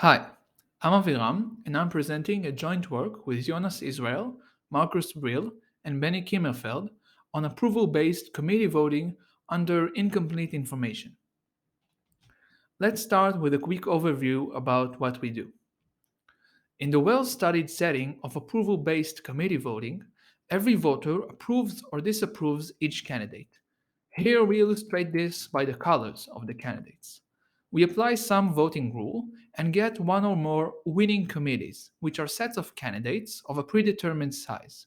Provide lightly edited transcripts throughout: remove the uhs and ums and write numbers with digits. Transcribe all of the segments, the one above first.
Hi, I'm Aviram, and I'm presenting a joint work with Jonas Israel, Markus Brill, and Benny Kimelfeld on approval-based committee voting under incomplete information. Let's start with a quick overview about what we do. In the well-studied setting of approval-based committee voting, every voter approves or disapproves each candidate. Here we illustrate this by the colors of the candidates. We apply some voting rule and get one or more winning committees, which are sets of candidates of a predetermined size.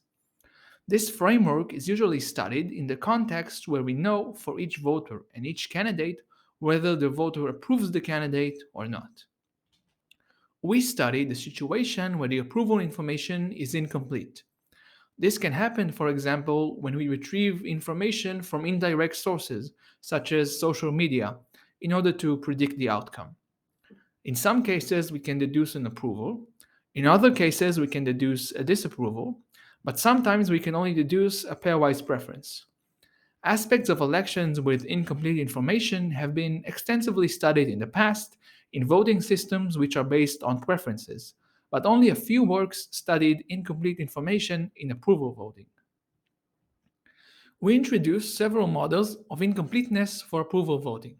This framework is usually studied in the context where we know for each voter and each candidate whether the voter approves the candidate or not. We study the situation where the approval information is incomplete. This can happen, for example, when we retrieve information from indirect sources, such as social media, in order to predict the outcome. In some cases, we can deduce an approval. In other cases, we can deduce a disapproval. But sometimes we can only deduce a pairwise preference. Aspects of elections with incomplete information have been extensively studied in the past in voting systems which are based on preferences, but only a few works studied incomplete information in approval voting. We introduced several models of incompleteness for approval voting.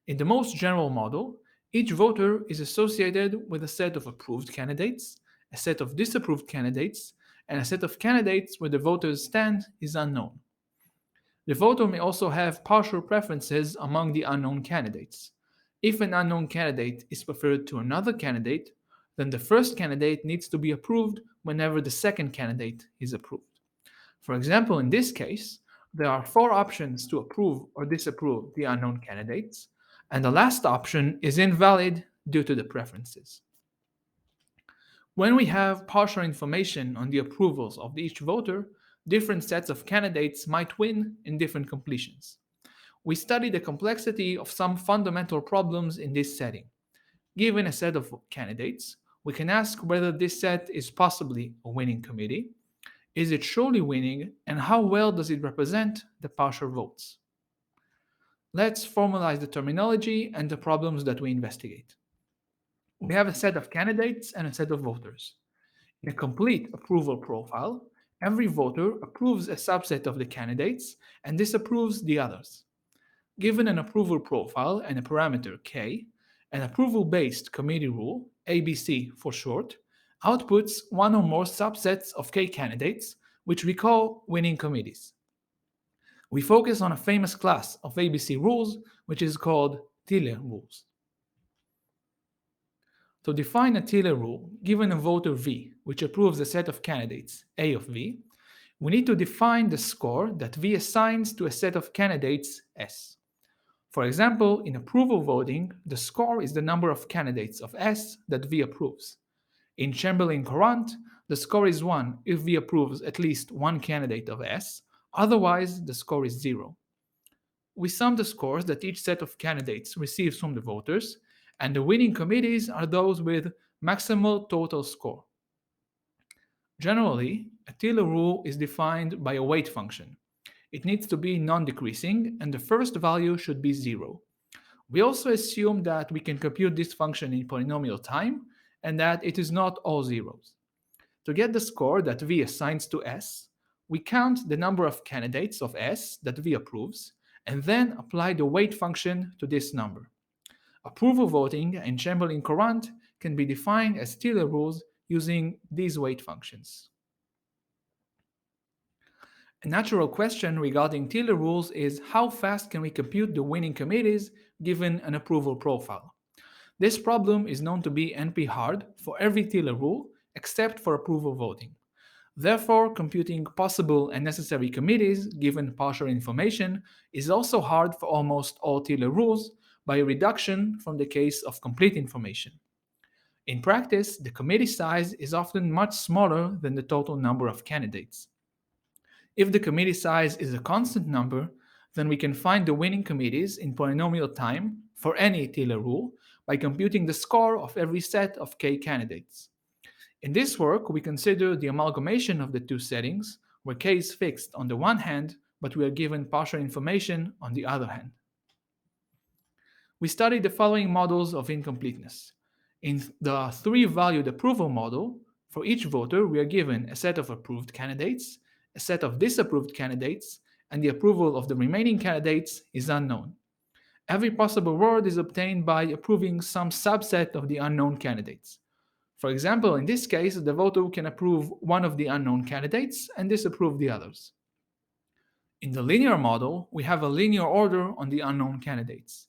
In the most general model, each voter is associated with a set of approved candidates, a set of disapproved candidates, and a set of candidates where the voter's stand is unknown. The voter may also have partial preferences among the unknown candidates. If an unknown candidate is preferred to another candidate, then the first candidate needs to be approved whenever the second candidate is approved. For example, in this case, there are four options to approve or disapprove the unknown candidates, and the last option is invalid due to the preferences. When we have partial information on the approvals of each voter, different sets of candidates might win in different completions. We study the complexity of some fundamental problems in this setting. Given a set of candidates, we can ask whether this set is possibly a winning committee, is it surely winning, and how well does it represent the partial votes? Let's formalize the terminology and the problems that we investigate. We have a set of candidates and a set of voters. In a complete approval profile, every voter approves a subset of the candidates and disapproves the others. Given an approval profile and a parameter k, an approval-based committee rule, ABC for short, outputs one or more subsets of k candidates, which we call winning committees. We focus on a famous class of ABC rules, which is called Tiller rules. To define a Tiller rule, given a voter V, which approves a set of candidates A of V, we need to define the score that V assigns to a set of candidates S. For example, in approval voting, the score is the number of candidates of S that V approves. In Chamberlain-Courant, the score is 1 if V approves at least one candidate of S, otherwise the score is 0. We sum the scores that each set of candidates receives from the voters, and the winning committees are those with maximal total score. Generally, a Tiller rule is defined by a weight function. It needs to be non-decreasing, and the first value should be 0. We also assume that we can compute this function in polynomial time, and that it is not all zeros. To get the score that V assigns to S, we count the number of candidates of S that V approves, and then apply the weight function to this number. Approval voting and Chamberlain-Courant can be defined as Tiller rules using these weight functions. A natural question regarding Tiller rules is how fast can we compute the winning committees given an approval profile? This problem is known to be NP-hard for every Tiller rule except for approval voting. Therefore, computing possible and necessary committees given partial information is also hard for almost all Tiller rules by a reduction from the case of complete information. In practice, the committee size is often much smaller than the total number of candidates. If the committee size is a constant number, then we can find the winning committees in polynomial time for any Tiller rule by computing the score of every set of k candidates. In this work, we consider the amalgamation of the two settings, where k is fixed on the one hand, but we are given partial information on the other hand. We studied the following models of incompleteness. In the three-valued approval model, for each voter we are given a set of approved candidates, a set of disapproved candidates, and the approval of the remaining candidates is unknown. Every possible word is obtained by approving some subset of the unknown candidates. For example, in this case, the voter can approve one of the unknown candidates and disapprove the others. In the linear model, we have a linear order on the unknown candidates.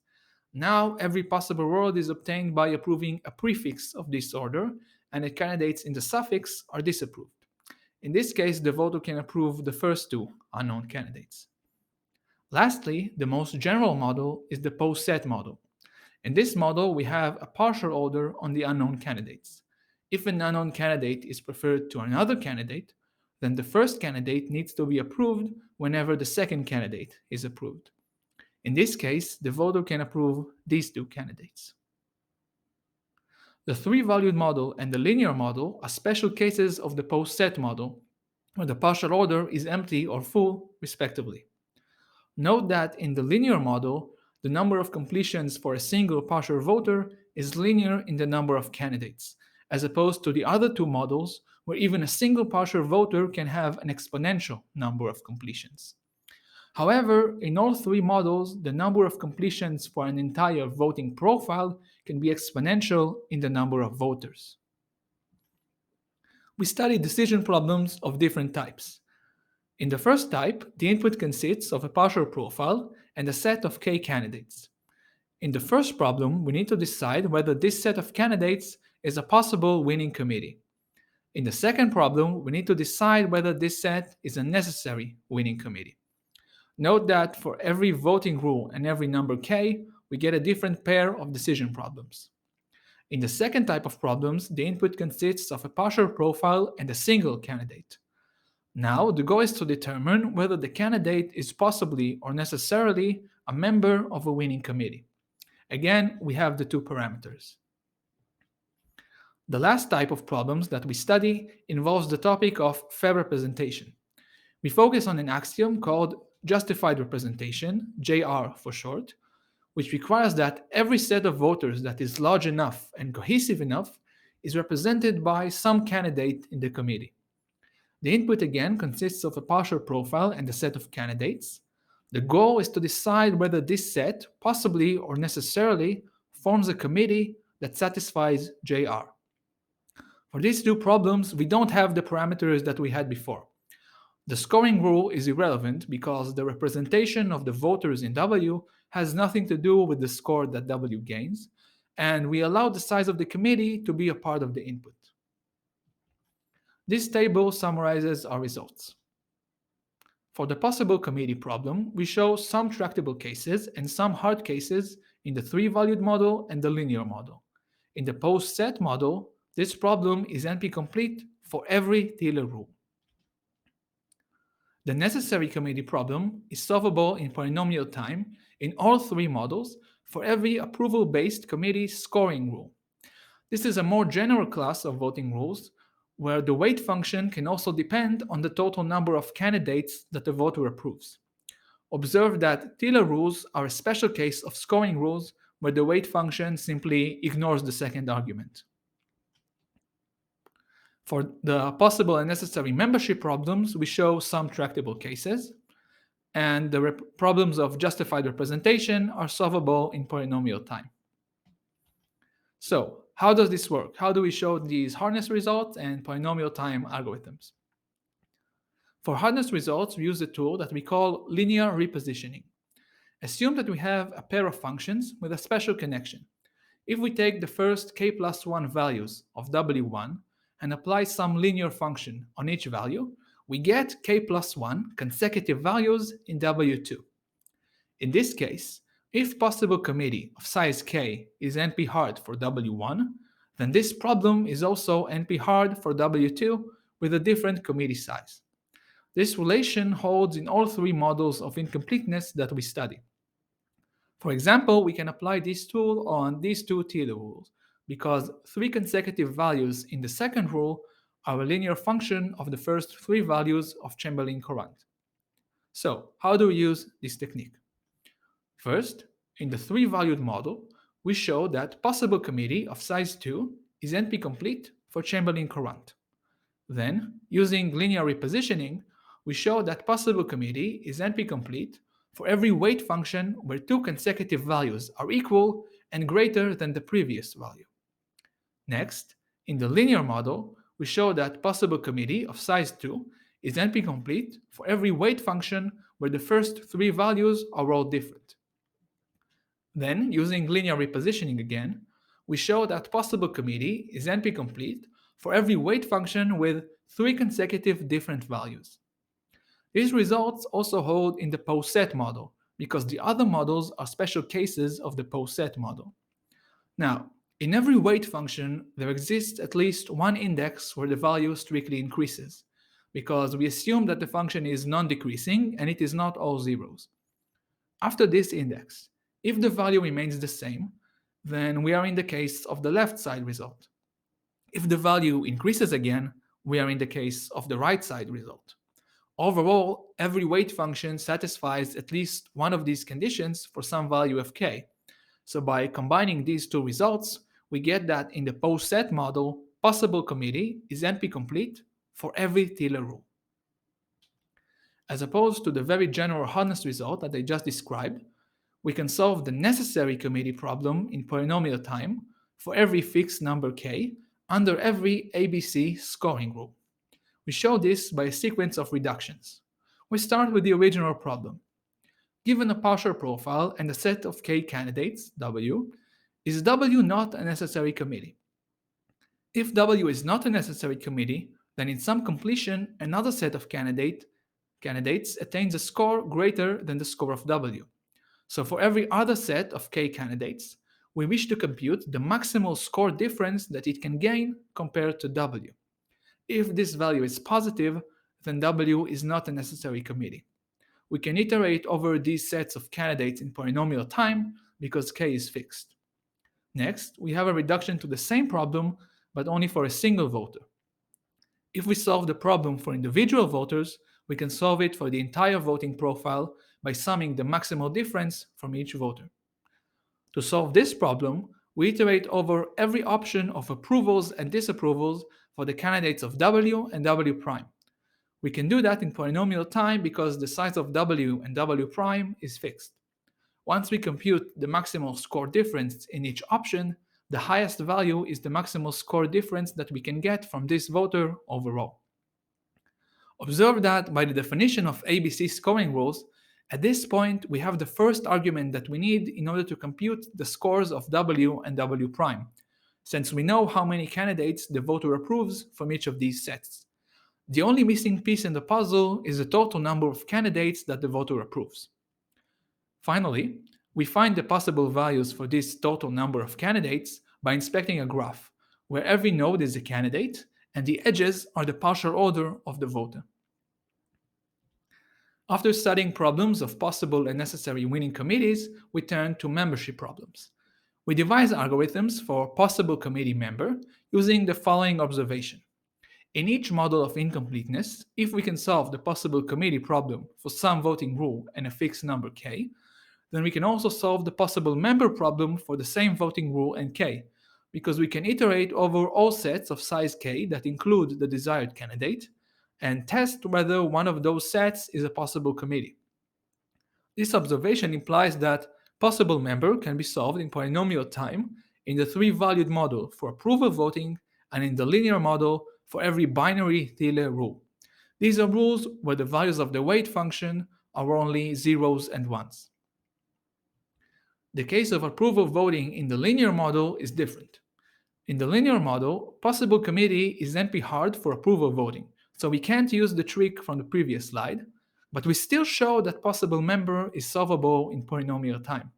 Now, every possible word is obtained by approving a prefix of this order, and the candidates in the suffix are disapproved. In this case, the voter can approve the first two unknown candidates. Lastly, the most general model is the post-set model. In this model, we have a partial order on the unknown candidates. If an unknown candidate is preferred to another candidate, then the first candidate needs to be approved whenever the second candidate is approved. In this case, the voter can approve these two candidates. The three-valued model and the linear model are special cases of the post-set model, where the partial order is empty or full, respectively. Note that in the linear model, the number of completions for a single partial voter is linear in the number of candidates, as opposed to the other two models where even a single partial voter can have an exponential number of completions. However, in all three models, the number of completions for an entire voting profile can be exponential in the number of voters. We study decision problems of different types. In the first type, the input consists of a partial profile and a set of k candidates. In the first problem, we need to decide whether this set of candidates is a possible winning committee. In the second problem, we need to decide whether this set is a necessary winning committee. Note that for every voting rule and every number k, we get a different pair of decision problems. In the second type of problems, the input consists of a partial profile and a single candidate. Now, the goal is to determine whether the candidate is possibly or necessarily a member of a winning committee. Again, we have the two parameters. The last type of problems that we study involves the topic of fair representation. We focus on an axiom called justified representation, JR for short, which requires that every set of voters that is large enough and cohesive enough is represented by some candidate in the committee. The input again consists of a partial profile and a set of candidates. The goal is to decide whether this set, possibly or necessarily, forms a committee that satisfies JR. For these two problems, we don't have the parameters that we had before. The scoring rule is irrelevant because the representation of the voters in W has nothing to do with the score that W gains, and we allow the size of the committee to be a part of the input. This table summarizes our results. For the possible committee problem, we show some tractable cases and some hard cases in the three-valued model and the linear model. In the post-set model, this problem is NP-complete for every Taylor rule. The necessary committee problem is solvable in polynomial time in all three models for every approval-based committee scoring rule. This is a more general class of voting rules where the weight function can also depend on the total number of candidates that the voter approves. Observe that Taylor rules are a special case of scoring rules where the weight function simply ignores the second argument. For the possible and necessary membership problems, we show some tractable cases, and the problems of justified representation are solvable in polynomial time. So, how does this work? How do we show these hardness results and polynomial time algorithms? For hardness results, we use a tool that we call linear repositioning. Assume that we have a pair of functions with a special connection. If we take the first k plus 1 values of W1 and apply some linear function on each value, we get k plus 1 consecutive values in W2. In this case, if possible committee of size k is NP-hard for W1, then this problem is also NP-hard for W2 with a different committee size. This relation holds in all three models of incompleteness that we study. For example, we can apply this tool on these two Taylor rules, because three consecutive values in the second rule are a linear function of the first three values of Chamberlain-Courant. So, how do we use this technique? First, in the three-valued model, we show that possible committee of size 2 is NP-complete for Chamberlain Courant. Then, using linear repositioning, we show that possible committee is NP-complete for every weight function where two consecutive values are equal and greater than the previous value. Next, in the linear model, we show that possible committee of size 2 is NP-complete for every weight function where the first three values are all different. Then, using linear repositioning again, we show that possible committee is NP-complete for every weight function with three consecutive different values. These results also hold in the poset model, because the other models are special cases of the poset model. Now, in every weight function, there exists at least one index where the value strictly increases, because we assume that the function is non-decreasing and it is not all zeros. After this index, if the value remains the same, then we are in the case of the left side result. If the value increases again, we are in the case of the right side result. Overall, every weight function satisfies at least one of these conditions for some value of k. So by combining these two results, we get that in the poset model, possible committee is NP-complete for every Taylor rule. As opposed to the very general hardness result that I just described, we can solve the necessary committee problem in polynomial time for every fixed number k under every ABC scoring rule. We show this by a sequence of reductions. We start with the original problem. Given a partial profile and a set of k candidates, W, is W not a necessary committee? If W is not a necessary committee, then in some completion, another set of candidates attains a score greater than the score of W. So for every other set of k candidates, we wish to compute the maximal score difference that it can gain compared to W. If this value is positive, then W is not a necessary committee. We can iterate over these sets of candidates in polynomial time because k is fixed. Next, we have a reduction to the same problem, but only for a single voter. If we solve the problem for individual voters, we can solve it for the entire voting profile by summing the maximal difference from each voter. To solve this problem, we iterate over every option of approvals and disapprovals for the candidates of W and W prime. We can do that in polynomial time because the size of W and W prime is fixed. Once we compute the maximal score difference in each option, the highest value is the maximal score difference that we can get from this voter overall. Observe that by the definition of ABC scoring rules, at this point we have the first argument that we need in order to compute the scores of W and W prime, since we know how many candidates the voter approves from each of these sets. The only missing piece in the puzzle is the total number of candidates that the voter approves. Finally, we find the possible values for this total number of candidates by inspecting a graph, where every node is a candidate and the edges are the partial order of the voter. After studying problems of possible and necessary winning committees, we turn to membership problems. We devise algorithms for possible committee member using the following observation. In each model of incompleteness, if we can solve the possible committee problem for some voting rule and a fixed number k, then we can also solve the possible member problem for the same voting rule and k, because we can iterate over all sets of size k that include the desired candidate, and test whether one of those sets is a possible committee. This observation implies that possible member can be solved in polynomial time in the three-valued model for approval voting and in the linear model for every binary Thiele rule. These are rules where the values of the weight function are only zeros and ones. The case of approval voting in the linear model is different. In the linear model, possible committee is NP-hard for approval voting, so we can't use the trick from the previous slide, but we still show that possible member is solvable in polynomial time.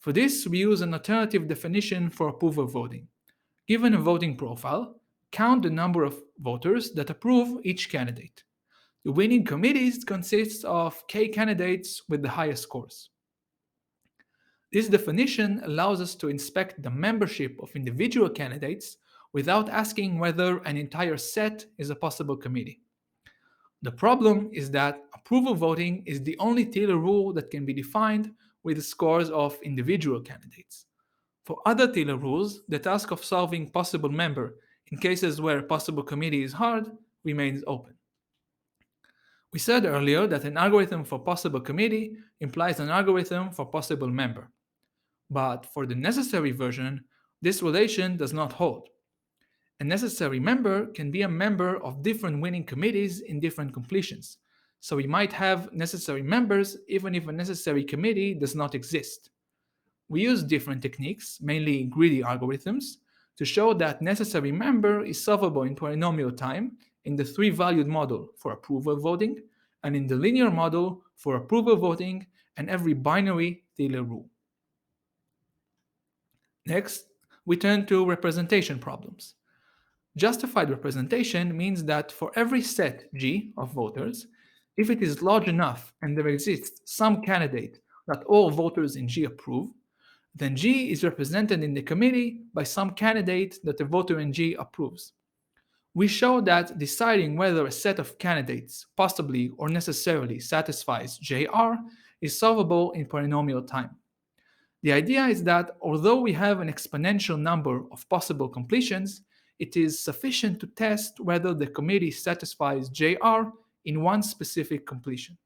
For this, we use an alternative definition for approval voting. Given a voting profile, count the number of voters that approve each candidate. The winning committees consist of k candidates with the highest scores. This definition allows us to inspect the membership of individual candidates without asking whether an entire set is a possible committee. The problem is that approval voting is the only Taylor rule that can be defined with the scores of individual candidates. For other Taylor rules, the task of solving possible member in cases where possible committee is hard remains open. We said earlier that an algorithm for possible committee implies an algorithm for possible member. But for the necessary version, this relation does not hold. A necessary member can be a member of different winning committees in different completions. So we might have necessary members even if a necessary committee does not exist. We use different techniques, mainly greedy algorithms, to show that necessary member is solvable in polynomial time in the three-valued model for approval voting and in the linear model for approval voting and every binary Taylor rule. Next, we turn to representation problems. Justified representation means that for every set G of voters, if it is large enough and there exists some candidate that all voters in G approve, then G is represented in the committee by some candidate that the voter in G approves. We show that deciding whether a set of candidates possibly or necessarily satisfies JR is solvable in polynomial time. The idea is that although we have an exponential number of possible completions, it is sufficient to test whether the committee satisfies JR in one specific completion.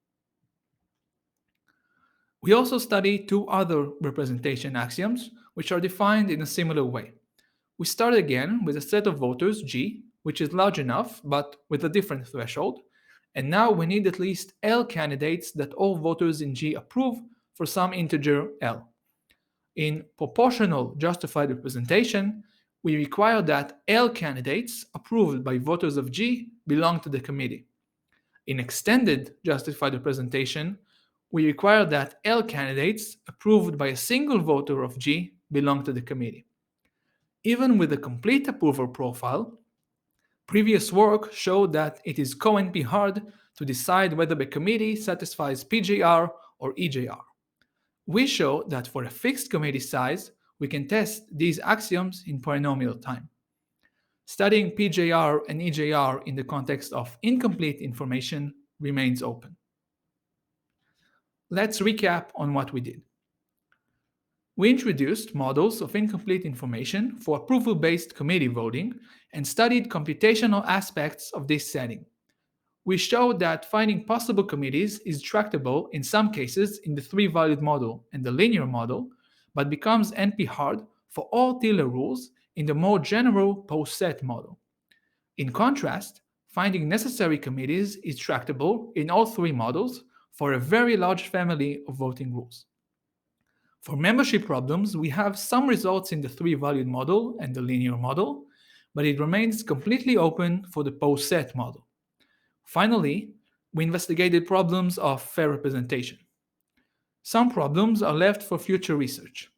We also study two other representation axioms, which are defined in a similar way. We start again with a set of voters, G, which is large enough, but with a different threshold, and now we need at least L candidates that all voters in G approve for some integer L. In proportional justified representation, we require that L candidates approved by voters of G belong to the committee. In extended justified representation, we require that L candidates approved by a single voter of G belong to the committee. Even with a complete approval profile, previous work showed that it is co-NP hard to decide whether the committee satisfies PJR or EJR. We show that for a fixed committee size, we can test these axioms in polynomial time. Studying PJR and EJR in the context of incomplete information remains open. Let's recap on what we did. We introduced models of incomplete information for approval-based committee voting and studied computational aspects of this setting. We showed that finding possible committees is tractable in some cases in the three-valued model and the linear model, but becomes NP hard for all Taylor rules in the more general post-set model. In contrast, finding necessary committees is tractable in all three models for a very large family of voting rules. For membership problems, we have some results in the three-valued model and the linear model, but it remains completely open for the post-set model. Finally, we investigated problems of fair representation. Some problems are left for future research.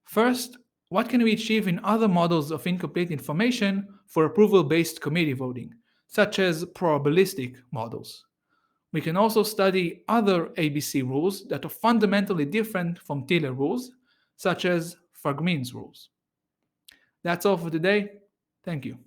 First, what can we achieve in other models of incomplete information for approval-based committee voting, such as probabilistic models? We can also study other ABC rules that are fundamentally different from Taylor rules, such as Fragmines rules. That's all for today. Thank you.